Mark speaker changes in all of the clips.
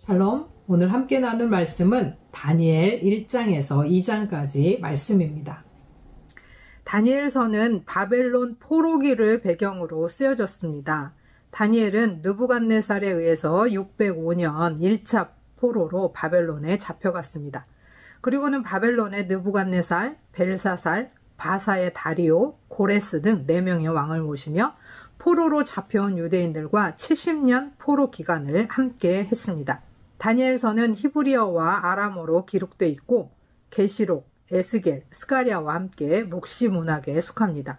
Speaker 1: 샬롬, 오늘 함께 나눌 말씀은 다니엘 1장에서 2장까지 말씀입니다. 다니엘서는 바벨론 포로기를 배경으로 쓰여졌습니다. 다니엘은 느부갓네살에 의해서 605년 1차 포로로 바벨론에 잡혀갔습니다. 그리고는 바벨론의 느부갓네살, 벨사살, 바사의 다리오, 고레스 등 4명의 왕을 모시며 포로로 잡혀온 유대인들과 70년 포로 기간을 함께 했습니다. 다니엘서는 히브리어와 아람어로 기록되어 있고 계시록, 에스겔, 스가랴와 함께 묵시 문학에 속합니다.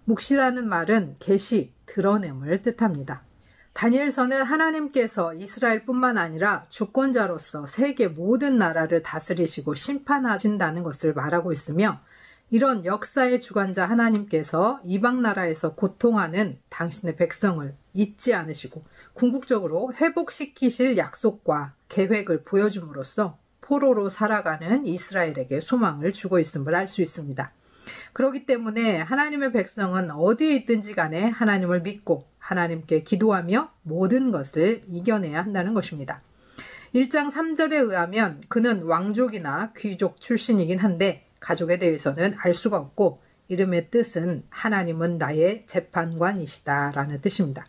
Speaker 1: 묵시라는 말은 계시, 드러냄을 뜻합니다. 다니엘서는 하나님께서 이스라엘뿐만 아니라 주권자로서 세계 모든 나라를 다스리시고 심판하신다는 것을 말하고 있으며, 이런 역사의 주관자 하나님께서 이방 나라에서 고통하는 당신의 백성을 잊지 않으시고 궁극적으로 회복시키실 약속과 계획을 보여줌으로써 포로로 살아가는 이스라엘에게 소망을 주고 있음을 알 수 있습니다. 그렇기 때문에 하나님의 백성은 어디에 있든지 간에 하나님을 믿고 하나님께 기도하며 모든 것을 이겨내야 한다는 것입니다. 1장 3절에 의하면 그는 왕족이나 귀족 출신이긴 한데 가족에 대해서는 알 수가 없고, 이름의 뜻은 하나님은 나의 재판관이시다 라는 뜻입니다.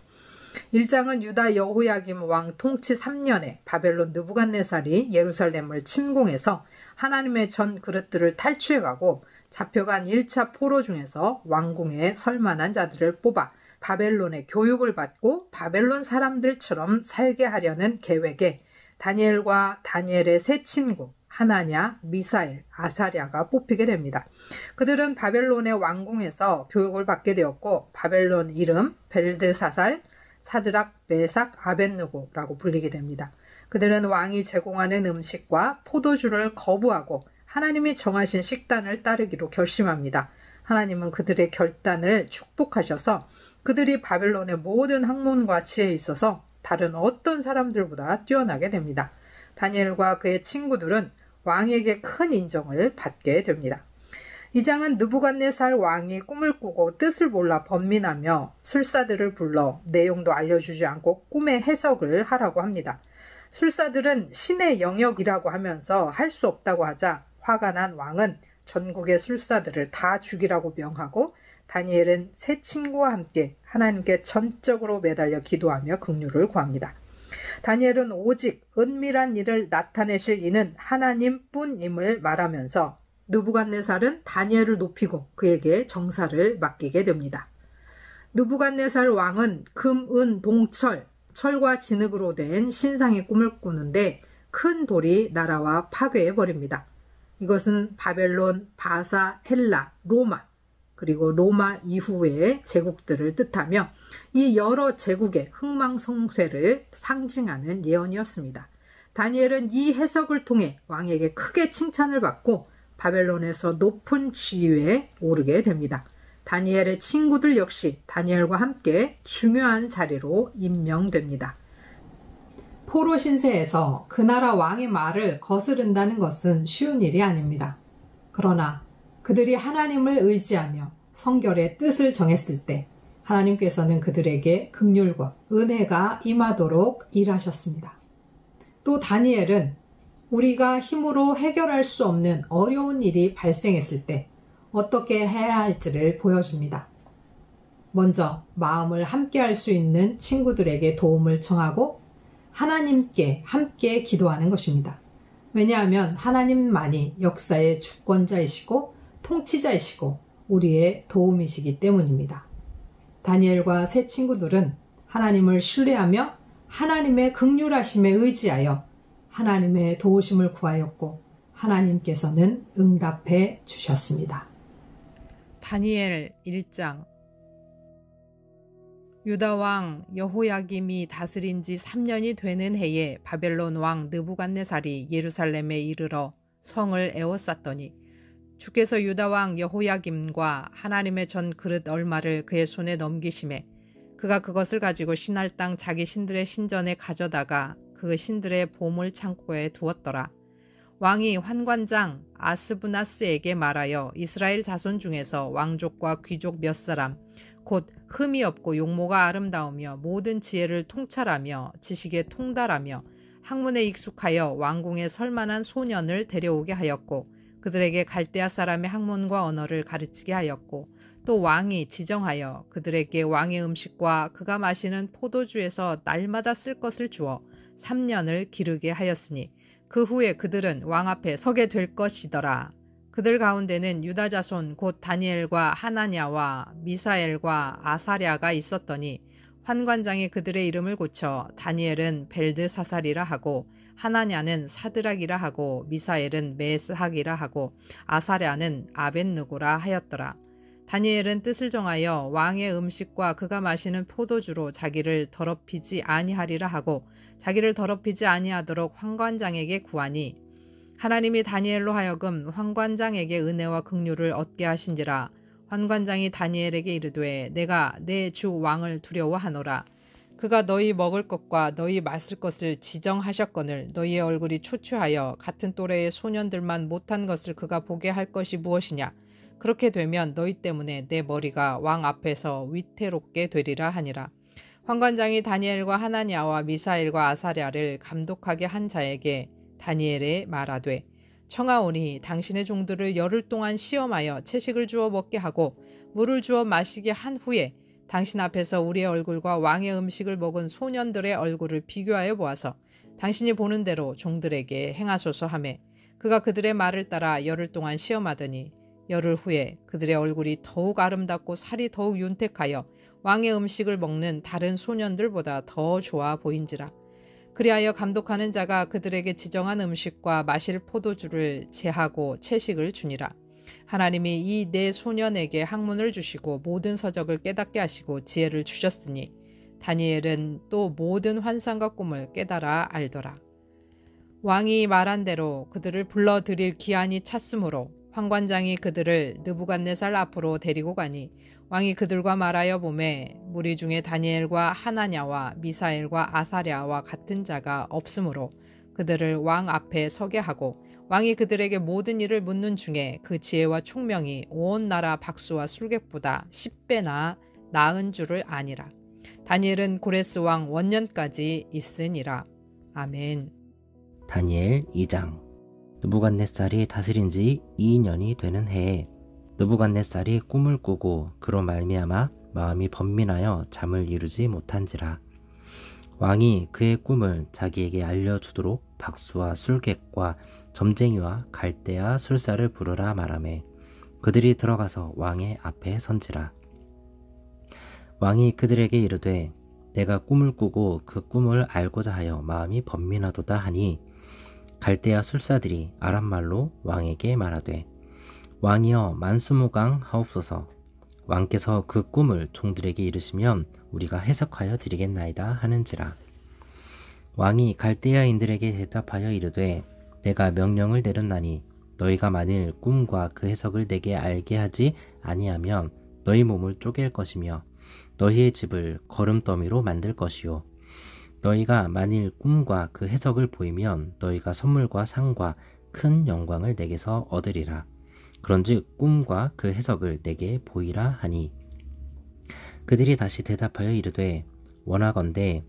Speaker 1: 1장은 유다 여호야김 왕 통치 3년에 바벨론 느부갓네살이 예루살렘을 침공해서 하나님의 전 그릇들을 탈취해가고 잡혀간 1차 포로 중에서 왕궁에 설만한 자들을 뽑아 바벨론의 교육을 받고 바벨론 사람들처럼 살게 하려는 계획에 다니엘과 다니엘의 세 친구 하나냐, 미사엘, 아사랴가 뽑히게 됩니다. 그들은 바벨론의 왕궁에서 교육을 받게 되었고 바벨론 이름 벨드사살, 사드락, 메삭, 아벳느고라고 불리게 됩니다. 그들은 왕이 제공하는 음식과 포도주를 거부하고 하나님이 정하신 식단을 따르기로 결심합니다. 하나님은 그들의 결단을 축복하셔서 그들이 바벨론의 모든 학문과 지혜에 있어서 다른 어떤 사람들보다 뛰어나게 됩니다. 다니엘과 그의 친구들은 왕에게 큰 인정을 받게 됩니다. 이 장은 느부갓네살 왕이 꿈을 꾸고 뜻을 몰라 번민하며 술사들을 불러 내용도 알려주지 않고 꿈의 해석을 하라고 합니다. 술사들은 신의 영역이라고 하면서 할 수 없다고 하자 화가 난 왕은 전국의 술사들을 다 죽이라고 명하고, 다니엘은 세 친구와 함께 하나님께 전적으로 매달려 기도하며 긍휼을 구합니다. 다니엘은 오직 은밀한 일을 나타내실 이는 하나님뿐임을 말하면서 느부갓네살은 다니엘을 높이고 그에게 정사를 맡기게 됩니다. 느부갓네살 왕은 금, 은, 동철, 철과 진흙으로 된 신상의 꿈을 꾸는데 큰 돌이 날아와 파괴해버립니다. 이것은 바벨론, 바사, 헬라, 로마, 그리고 로마 이후의 제국들을 뜻하며 이 여러 제국의 흥망성쇠를 상징하는 예언이었습니다. 다니엘은 이 해석을 통해 왕에게 크게 칭찬을 받고 바벨론에서 높은 지위에 오르게 됩니다. 다니엘의 친구들 역시 다니엘과 함께 중요한 자리로 임명됩니다. 포로 신세에서 그 나라 왕의 말을 거스른다는 것은 쉬운 일이 아닙니다. 그러나 그들이 하나님을 의지하며 성결의 뜻을 정했을 때 하나님께서는 그들에게 긍휼과 은혜가 임하도록 일하셨습니다. 또 다니엘은 우리가 힘으로 해결할 수 없는 어려운 일이 발생했을 때 어떻게 해야 할지를 보여줍니다. 먼저 마음을 함께 할 수 있는 친구들에게 도움을 청하고 하나님께 함께 기도하는 것입니다. 왜냐하면 하나님만이 역사의 주권자이시고 통치자이시고 우리의 도움이시기 때문입니다. 다니엘과 세 친구들은 하나님을 신뢰하며 하나님의 긍휼하심에 의지하여 하나님의 도우심을 구하였고 하나님께서는 응답해 주셨습니다.
Speaker 2: 다니엘 1장. 유다 왕 여호야김이 다스린 지 3년이 되는 해에 바벨론 왕 느부갓네살이 예루살렘에 이르러 성을 에워쌌더니 주께서 유다 왕 여호야김과 하나님의 전 그릇 얼마를 그의 손에 넘기심에 그가 그것을 가지고 신할 땅 자기 신들의 신전에 가져다가 그 신들의 보물 창고에 두었더라. 왕이 환관장 아스부나스에게 말하여 이스라엘 자손 중에서 왕족과 귀족 몇 사람 곧 흠이 없고 용모가 아름다우며 모든 지혜를 통찰하며 지식에 통달하며 학문에 익숙하여 왕궁에 설만한 소년을 데려오게 하였고 그들에게 갈대아 사람의 학문과 언어를 가르치게 하였고 또 왕이 지정하여 그들에게 왕의 음식과 그가 마시는 포도주에서 날마다 쓸 것을 주어 3년을 기르게 하였으니 그 후에 그들은 왕 앞에 서게 될 것이더라. 그들 가운데는 유다 자손 곧 다니엘과 하나냐와 미사엘과 아사랴가 있었더니 환관장이 그들의 이름을 고쳐 다니엘은 벨드사살이라 하고 하나냐는 사드락이라 하고 미사엘은 메스학이라 하고 아사랴는 아벳느고라 하였더라. 다니엘은 뜻을 정하여 왕의 음식과 그가 마시는 포도주로 자기를 더럽히지 아니하리라 하고 자기를 더럽히지 아니하도록 환관장에게 구하니 하나님이 다니엘로 하여금 환관장에게 은혜와 긍휼을 얻게 하신지라. 환관장이 다니엘에게 이르되 내가 내 주 왕을 두려워하노라. 그가 너희 먹을 것과 너희 마실 것을 지정하셨거늘 너희의 얼굴이 초췌하여 같은 또래의 소년들만 못한 것을 그가 보게 할 것이 무엇이냐. 그렇게 되면 너희 때문에 내 머리가 왕 앞에서 위태롭게 되리라 하니라. 환관장이 다니엘과 하나냐와 미사엘과 아사랴를 감독하게 한 자에게 다니엘에 말하되 청하오니 당신의 종들을 열흘 동안 시험하여 채식을 주어 먹게 하고 물을 주어 마시게 한 후에 당신 앞에서 우리의 얼굴과 왕의 음식을 먹은 소년들의 얼굴을 비교하여 보아서 당신이 보는 대로 종들에게 행하소서 하매 그가 그들의 말을 따라 열흘 동안 시험하더니 열흘 후에 그들의 얼굴이 더욱 아름답고 살이 더욱 윤택하여 왕의 음식을 먹는 다른 소년들보다 더 좋아 보인지라. 그리하여 감독하는 자가 그들에게 지정한 음식과 마실 포도주를 제하고 채식을 주니라. 하나님이 이 네 소년에게 학문을 주시고 모든 서적을 깨닫게 하시고 지혜를 주셨으니 다니엘은 또 모든 환상과 꿈을 깨달아 알더라. 왕이 말한 대로 그들을 불러들일 기한이 찼으므로 환관장이 그들을 느부갓네살 앞으로 데리고 가니 왕이 그들과 말하여 보매 무리 중에 다니엘과 하나냐와 미사엘과 아사랴와 같은 자가 없으므로 그들을 왕 앞에 서게 하고 왕이 그들에게 모든 일을 묻는 중에 그 지혜와 총명이 온 나라 박수와 술객보다 10배나 나은 줄을 아니라. 다니엘은 고레스 왕 원년까지 있으니라. 아멘.
Speaker 3: 다니엘 2장. 느부갓네살이 다스린 지 2년이 되는 해에 느부갓네살이 꿈을 꾸고 그로 말미암아 마음이 번민하여 잠을 이루지 못한지라. 왕이 그의 꿈을 자기에게 알려주도록 박수와 술객과 점쟁이와 갈대아 술사를 부르라 말하매 그들이 들어가서 왕의 앞에 선지라. 왕이 그들에게 이르되 내가 꿈을 꾸고 그 꿈을 알고자 하여 마음이 번민하도다 하니 갈대아 술사들이 아람말로 왕에게 말하되 왕이여 만수무강 하옵소서. 왕께서 그 꿈을 종들에게 이르시면 우리가 해석하여 드리겠나이다 하는지라. 왕이 갈대아인들에게 대답하여 이르되 내가 명령을 내렸나니 너희가 만일 꿈과 그 해석을 내게 알게 하지 아니하면 너희 몸을 쪼갤 것이며 너희의 집을 거름더미로 만들 것이요 너희가 만일 꿈과 그 해석을 보이면 너희가 선물과 상과 큰 영광을 내게서 얻으리라. 그런즉 꿈과 그 해석을 내게 보이라 하니 그들이 다시 대답하여 이르되 원하건대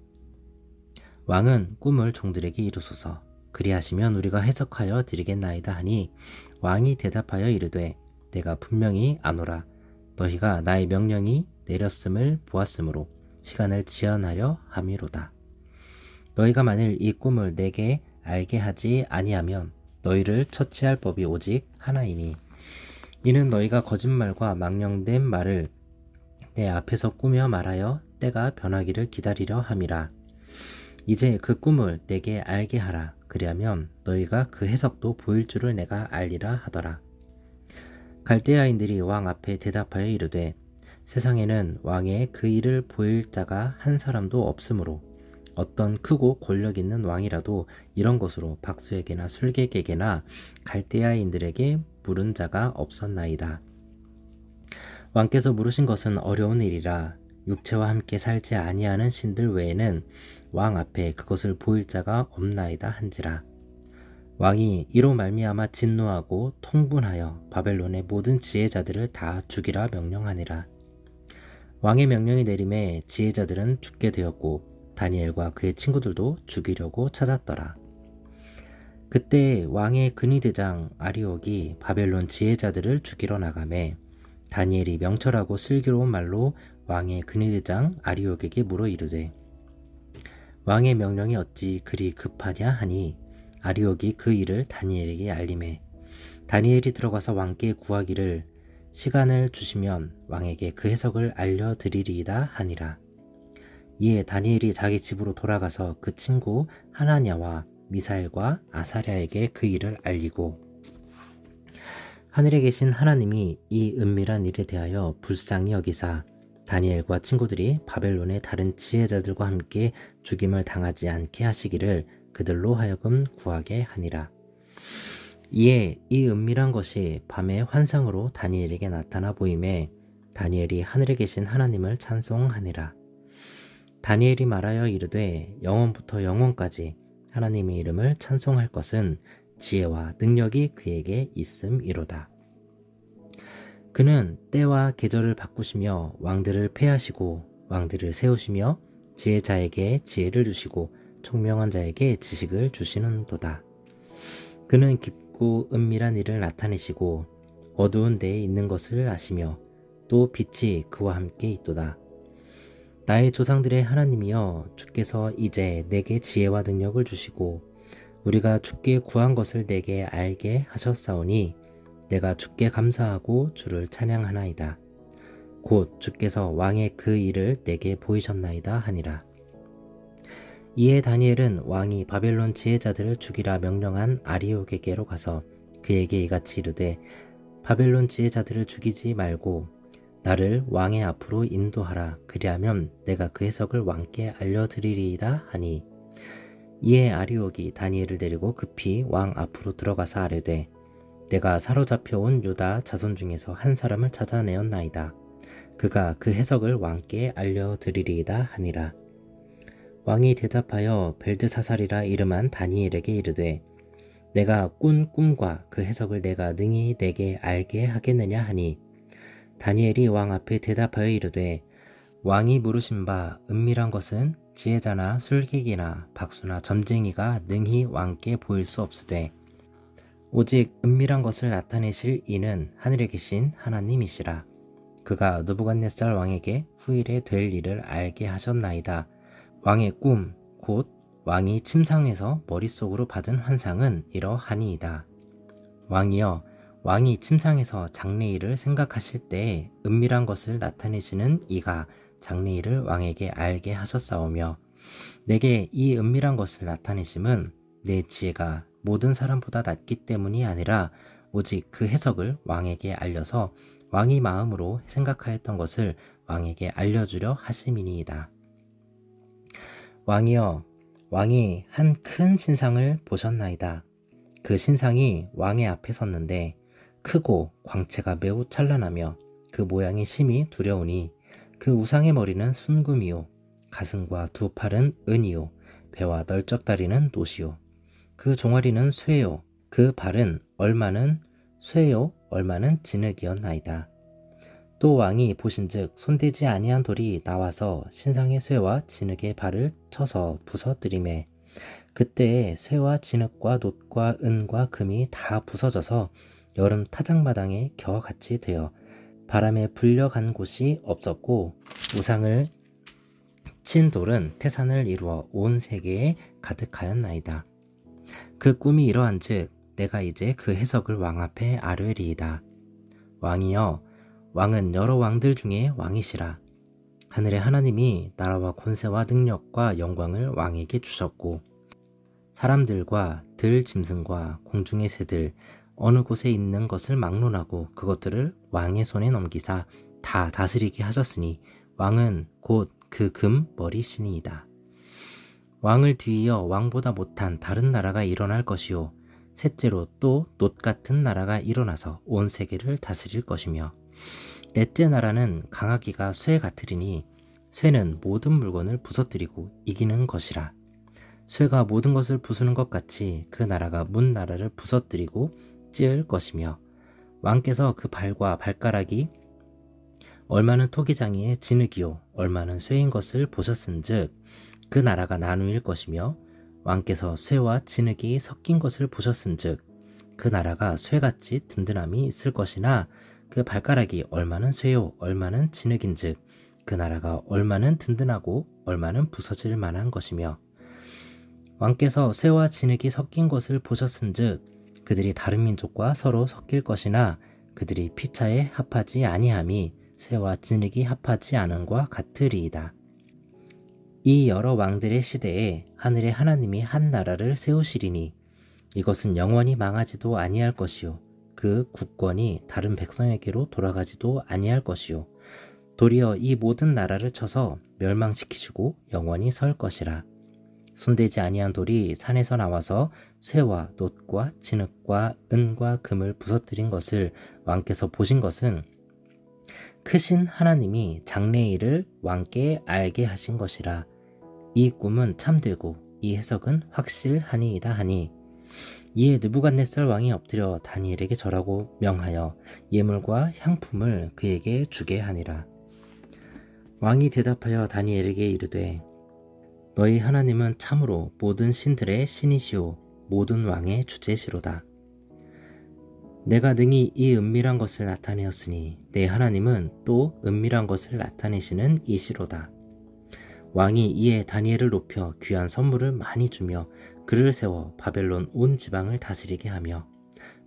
Speaker 3: 왕은 꿈을 종들에게 이루소서. 그리하시면 우리가 해석하여 드리겠나이다 하니 왕이 대답하여 이르되 내가 분명히 아노라. 너희가 나의 명령이 내렸음을 보았으므로 시간을 지연하려 함이로다. 너희가 만일 이 꿈을 내게 알게 하지 아니하면 너희를 처치할 법이 오직 하나이니 이는 너희가 거짓말과 망령된 말을 내 앞에서 꾸며 말하여 때가 변하기를 기다리려 함이라. 이제 그 꿈을 내게 알게 하라. 그리하면 너희가 그 해석도 보일 줄을 내가 알리라 하더라. 갈대아인들이 왕 앞에 대답하여 이르되 세상에는 왕의 그 일을 보일 자가 한 사람도 없으므로 어떤 크고 권력 있는 왕이라도 이런 것으로 박수에게나 술객에게나 갈대아인들에게 물은 자가 없었나이다. 왕께서 물으신 것은 어려운 일이라 육체와 함께 살지 아니하는 신들 외에는 왕 앞에 그것을 보일 자가 없나이다 한지라. 왕이 이로 말미암아 진노하고 통분하여 바벨론의 모든 지혜자들을 다 죽이라 명령하니라. 왕의 명령이 내림에 지혜자들은 죽게 되었고 다니엘과 그의 친구들도 죽이려고 찾았더라. 그때 왕의 근위대장 아리옥이 바벨론 지혜자들을 죽이러 나가매 다니엘이 명철하고 슬기로운 말로 왕의 근위대장 아리옥에게 물어 이르되 왕의 명령이 어찌 그리 급하냐 하니 아리옥이 그 일을 다니엘에게 알림해 다니엘이 들어가서 왕께 구하기를 시간을 주시면 왕에게 그 해석을 알려드리리이다 하니라. 이에 다니엘이 자기 집으로 돌아가서 그 친구 하나냐와 미사엘과 아사랴에게 그 일을 알리고 하늘에 계신 하나님이 이 은밀한 일에 대하여 불쌍히 여기사 다니엘과 친구들이 바벨론의 다른 지혜자들과 함께 죽임을 당하지 않게 하시기를 그들로 하여금 구하게 하니라. 이에 이 은밀한 것이 밤의 환상으로 다니엘에게 나타나 보임에 다니엘이 하늘에 계신 하나님을 찬송하니라. 다니엘이 말하여 이르되 영원부터 영원까지 하나님의 이름을 찬송할 것은 지혜와 능력이 그에게 있음이로다. 그는 때와 계절을 바꾸시며 왕들을 패하시고 왕들을 세우시며 지혜자에게 지혜를 주시고 총명한 자에게 지식을 주시는도다. 그는 깊고 은밀한 일을 나타내시고 어두운 데에 있는 것을 아시며 또 빛이 그와 함께 있도다. 나의 조상들의 하나님이여 주께서 이제 내게 지혜와 능력을 주시고 우리가 주께 구한 것을 내게 알게 하셨사오니 내가 주께 감사하고 주를 찬양하나이다. 곧 주께서 왕의 그 일을 내게 보이셨나이다 하니라. 이에 다니엘은 왕이 바벨론 지혜자들을 죽이라 명령한 아리옥에게로 가서 그에게 이같이 이르되 바벨론 지혜자들을 죽이지 말고 나를 왕의 앞으로 인도하라. 그리하면 내가 그 해석을 왕께 알려드리리이다 하니 이에 아리옥이 다니엘을 데리고 급히 왕 앞으로 들어가서 아뢰되 내가 사로잡혀온 유다 자손 중에서 한 사람을 찾아내었나이다. 그가 그 해석을 왕께 알려드리리이다 하니라. 왕이 대답하여 벨드사살이라 이름한 다니엘에게 이르되 내가 꾼 꿈과 그 해석을 내가 능히 내게 알게 하겠느냐 하니 다니엘이 왕 앞에 대답하여 이르되 왕이 물으신 바 은밀한 것은 지혜자나 술객이나 박수나 점쟁이가 능히 왕께 보일 수 없으되 오직 은밀한 것을 나타내실 이는 하늘에 계신 하나님이시라. 그가 느부갓네살 왕에게 후일에 될 일을 알게 하셨나이다. 왕의 꿈 곧 왕이 침상에서 머릿속으로 받은 환상은 이러하니이다. 왕이여 왕이 침상에서 장래일을 생각하실 때에 은밀한 것을 나타내시는 이가 장래일을 왕에게 알게 하셨사오며 내게 이 은밀한 것을 나타내심은 내 지혜가 모든 사람보다 낮기 때문이 아니라 오직 그 해석을 왕에게 알려서 왕이 마음으로 생각하였던 것을 왕에게 알려주려 하심이니이다. 왕이여 왕이 한 큰 신상을 보셨나이다. 그 신상이 왕의 앞에 섰는데 크고 광채가 매우 찬란하며 그 모양이 심히 두려우니 그 우상의 머리는 순금이요 가슴과 두 팔은 은이요 배와 널쩍다리는 노시요 그 종아리는 쇠요 그 발은 얼마는 쇠요 얼마는 진흙이었나이다. 또 왕이 보신즉 손대지 아니한 돌이 나와서 신상의 쇠와 진흙의 발을 쳐서 부서뜨리매 그때에 쇠와 진흙과 놋과 은과 금이 다 부서져서 여름 타작마당에 겨같이 되어 바람에 불려간 곳이 없었고 우상을 친 돌은 태산을 이루어 온 세계에 가득하였나이다. 그 꿈이 이러한즉 내가 이제 그 해석을 왕 앞에 아뢰리이다. 왕이여 왕은 여러 왕들 중에 왕이시라. 하늘의 하나님이 나라와 권세와 능력과 영광을 왕에게 주셨고 사람들과 들 짐승과 공중의 새들 어느 곳에 있는 것을 막론하고 그것들을 왕의 손에 넘기사 다 다스리게 하셨으니 왕은 곧 그 금 머리시니이다. 왕을 뒤이어 왕보다 못한 다른 나라가 일어날 것이요 셋째로 또 놋 같은 나라가 일어나서 온 세계를 다스릴 것이며 넷째 나라는 강하기가 쇠 같으리니 쇠는 모든 물건을 부서뜨리고 이기는 것이라. 쇠가 모든 것을 부수는 것 같이 그 나라가 문 나라를 부서뜨리고 찌을 것이며 왕께서 그 발과 발가락이 얼마는 토기장이의 진흙이요 얼마는 쇠인 것을 보셨은즉 그 나라가 나누일 것이며 왕께서 쇠와 진흙이 섞인 것을 보셨은즉 그 나라가 쇠같이 든든함이 있을 것이나 그 발가락이 얼마는 쇠요 얼마는 진흙인즉 그 나라가 얼마는 든든하고 얼마는 부서질 만한 것이며 왕께서 쇠와 진흙이 섞인 것을 보셨은즉 그들이 다른 민족과 서로 섞일 것이나 그들이 피차에 합하지 아니함이 쇠와 진흙이 합하지 않음과 같으리이다. 이 여러 왕들의 시대에 하늘의 하나님이 한 나라를 세우시리니 이것은 영원히 망하지도 아니할 것이요 그 국권이 다른 백성에게로 돌아가지도 아니할 것이요 도리어 이 모든 나라를 쳐서 멸망시키시고 영원히 설 것이라. 손대지 아니한 돌이 산에서 나와서 쇠와 놋과 진흙과 은과 금을 부서뜨린 것을 왕께서 보신 것은 크신 하나님이 장래의 일을 왕께 알게 하신 것이라. 이 꿈은 참되고 이 해석은 확실하니이다 하니 이에 느부갓네살 왕이 엎드려 다니엘에게 절하고 명하여 예물과 향품을 그에게 주게 하니라. 왕이 대답하여 다니엘에게 이르되 너희 하나님은 참으로 모든 신들의 신이시오 모든 왕의 주제시로다. 내가 능히 이 은밀한 것을 나타내었으니 내 하나님은 또 은밀한 것을 나타내시는 이시로다. 왕이 이에 다니엘을 높여 귀한 선물을 많이 주며 그를 세워 바벨론 온 지방을 다스리게 하며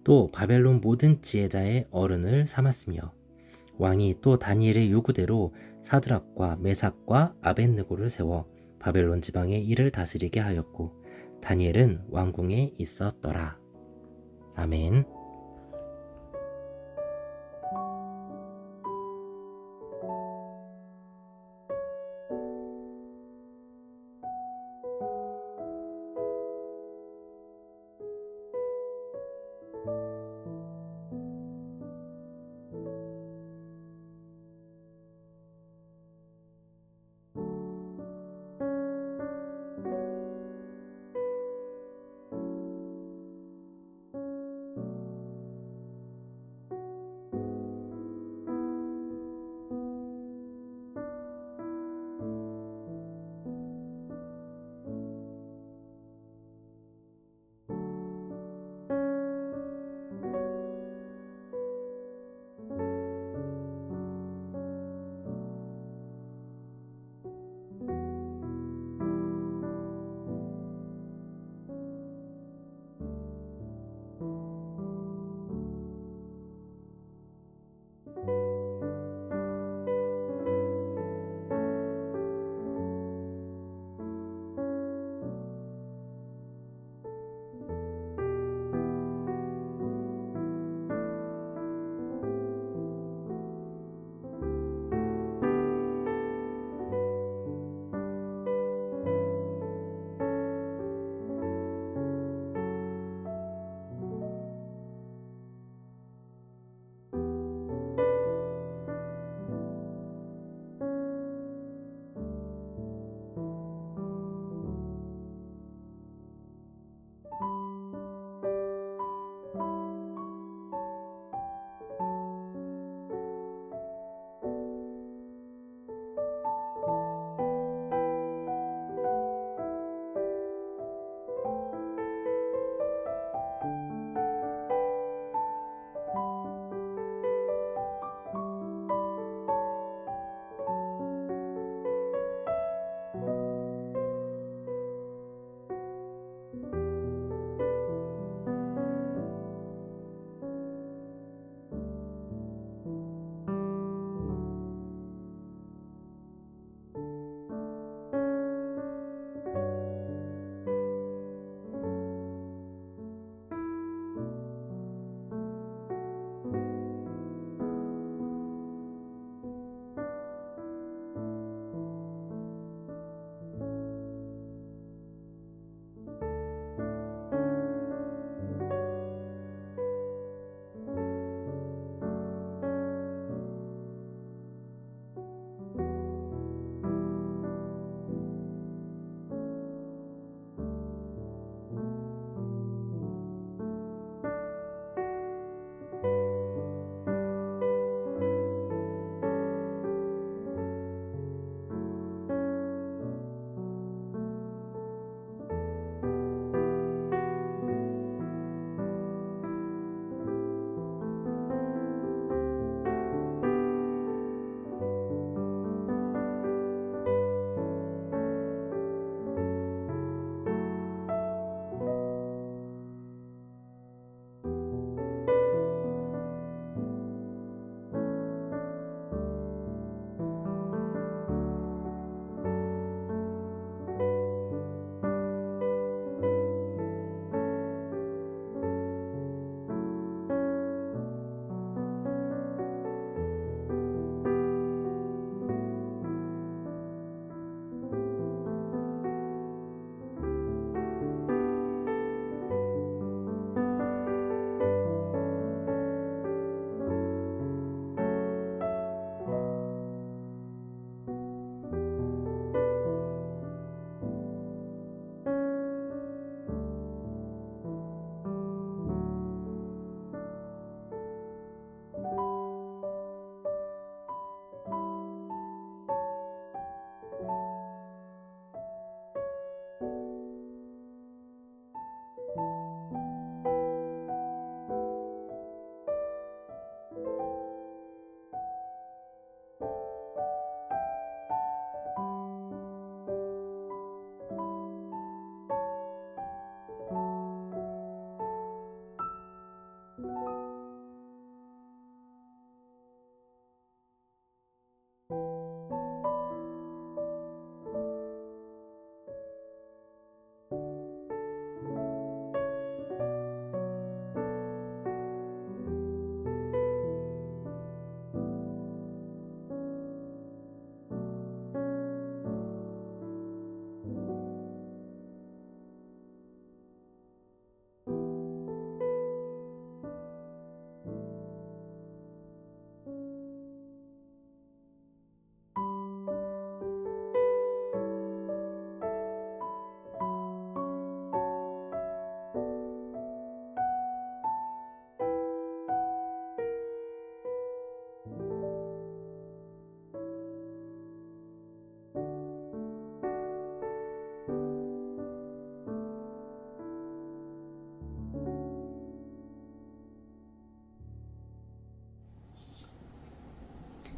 Speaker 3: 또 바벨론 모든 지혜자의 어른을 삼았으며 왕이 또 다니엘의 요구대로 사드락과 메삭과 아벳느고를 세워 바벨론 지방의 일을 다스리게 하였고 다니엘은 왕궁에 있었더라. 아멘.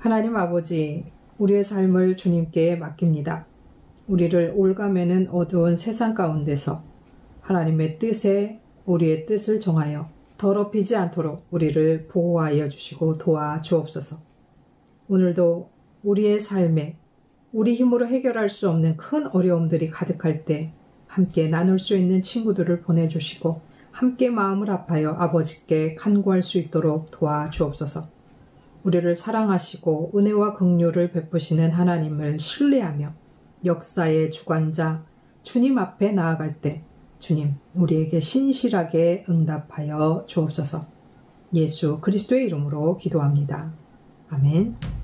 Speaker 1: 하나님 아버지, 우리의 삶을 주님께 맡깁니다. 우리를 올가매는 어두운 세상 가운데서 하나님의 뜻에 우리의 뜻을 정하여 더럽히지 않도록 우리를 보호하여 주시고 도와주옵소서. 오늘도 우리의 삶에 우리 힘으로 해결할 수 없는 큰 어려움들이 가득할 때 함께 나눌 수 있는 친구들을 보내주시고 함께 마음을 합하여 아버지께 간구할 수 있도록 도와주옵소서. 우리를 사랑하시고 은혜와 긍휼을 베푸시는 하나님을 신뢰하며 역사의 주관자 주님 앞에 나아갈 때 주님, 우리에게 신실하게 응답하여 주옵소서. 예수 그리스도의 이름으로 기도합니다. 아멘.